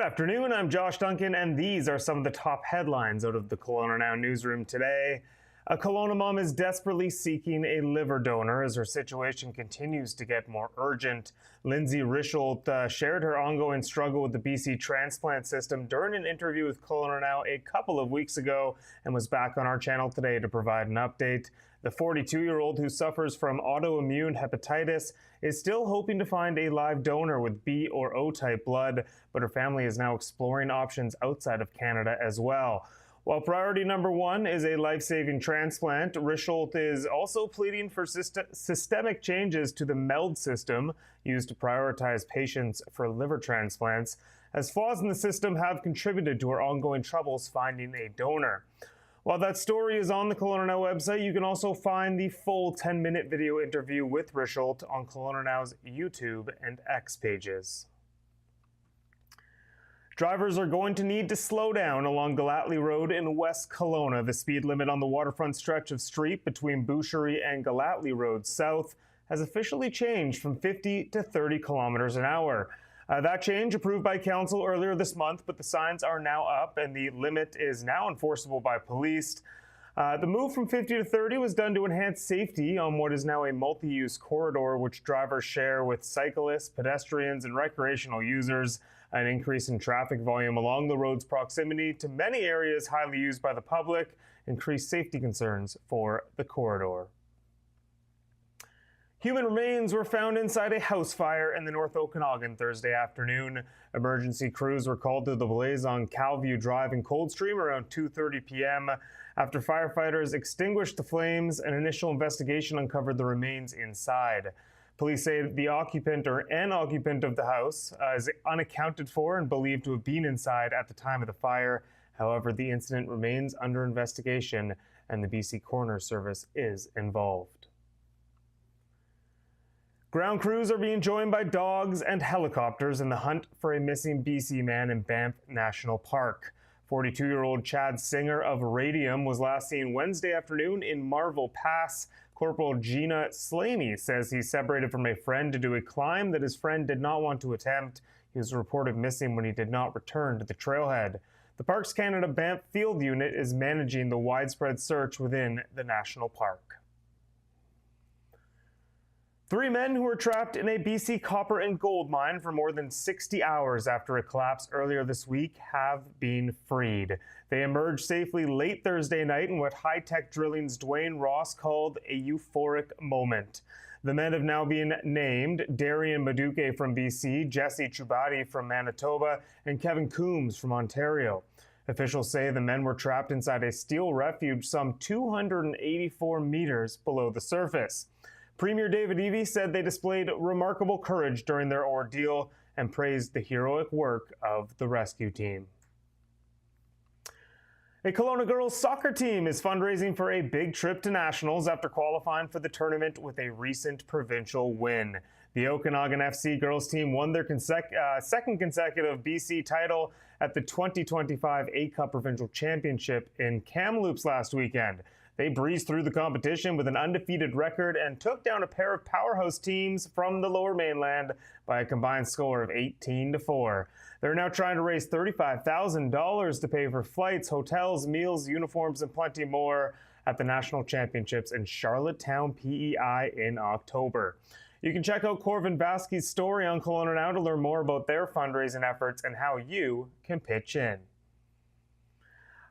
Good afternoon, I'm Josh Duncan, and these are some of the top headlines out of the Kelowna Now newsroom today. A Kelowna mom is desperately seeking a liver donor as her situation continues to get more urgent. Lindsay Risholt shared her ongoing struggle with the BC transplant system during an interview with Kelowna Now a couple of weeks ago and was back on our channel today to provide an update. The 42-year-old who suffers from autoimmune hepatitis is still hoping to find a live donor with B or O type blood, but her family is now exploring options outside of Canada as well. While priority number one is a life-saving transplant, Risholt is also pleading for systemic changes to the MELD system used to prioritize patients for liver transplants, as flaws in the system have contributed to her ongoing troubles finding a donor. While that story is on the Kelowna Now website, you can also find the full 10-minute video interview with Risholt on Kelowna Now's YouTube and X pages. Drivers are going to need to slow down along Galatly Road in West Kelowna. The speed limit on the waterfront stretch of street between Boucherie and Galatly Road South has officially changed from 50 to 30 kilometers an hour. That change approved by council earlier this month, but the signs are now up and the limit is now enforceable by police. The move from 50 to 30 was done to enhance safety on what is now a multi-use corridor which drivers share with cyclists, pedestrians, and recreational users. An increase in traffic volume along the road's proximity to many areas highly used by the public increased safety concerns for the corridor. Human remains were found inside a house fire in the North Okanagan Thursday afternoon. Emergency crews were called to the blaze on Calview Drive in Coldstream around 2:30 p.m. After firefighters extinguished the flames, an initial investigation uncovered the remains inside. Police say the occupant or an occupant of the house is unaccounted for and believed to have been inside at the time of the fire. However, the incident remains under investigation and the BC Coroner Service is involved. Ground crews are being joined by dogs and helicopters in the hunt for a missing BC man in Banff National Park. 42-year-old Chad Singer of Radium was last seen Wednesday afternoon in Marvel Pass. Corporal Gina Slaney says he separated from a friend to do a climb that his friend did not want to attempt. He was reported missing when he did not return to the trailhead. The Parks Canada Banff Field Unit is managing the widespread search within the national park. 3 men who were trapped in a BC copper and gold mine for more than 60 hours after a collapse earlier this week have been freed. They emerged safely late Thursday night in what high-tech drilling's Dwayne Ross called a euphoric moment. The men have now been named Darian Maduke from BC, Jesse Chubati from Manitoba, and Kevin Coombs from Ontario. Officials say the men were trapped inside a steel refuge some 284 meters below the surface. Premier David Eby said they displayed remarkable courage during their ordeal and praised the heroic work of the rescue team. A Kelowna girls soccer team is fundraising for a big trip to nationals after qualifying for the tournament with a recent provincial win. The Okanagan FC girls team won their second consecutive BC title at the 2025 A-Cup Provincial Championship in Kamloops last weekend. They breezed through the competition with an undefeated record and took down a pair of powerhouse teams from the Lower Mainland by a combined score of 18-4. They're now trying to raise $35,000 to pay for flights, hotels, meals, uniforms, and plenty more at the National Championships in Charlottetown, PEI in October. You can check out Corvin Vasquez's story on Kelowna Now to learn more about their fundraising efforts and how you can pitch in.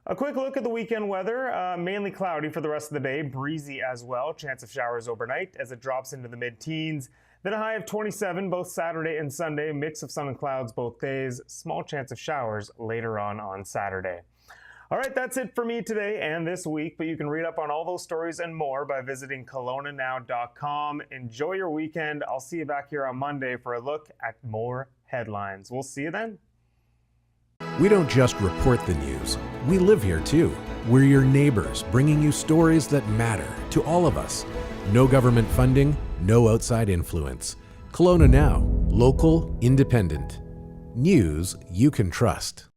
A quick look at the weekend weather. Mainly cloudy for the rest of the day, breezy as well. Chance of showers overnight as it drops into the mid-teens. Then a high of 27 both Saturday and Sunday. Mix of sun and clouds both days. Small chance of showers later on Saturday. All right, that's it for me today and this week, but you can read up on all those stories and more by visiting KelownaNow.com. Enjoy your weekend. I'll see you back here on Monday for a look at more headlines. We'll see you then. We don't just report the news. We live here too. We're your neighbors, bringing you stories that matter to all of us. No government funding, no outside influence. Kelowna Now, local, independent. News you can trust.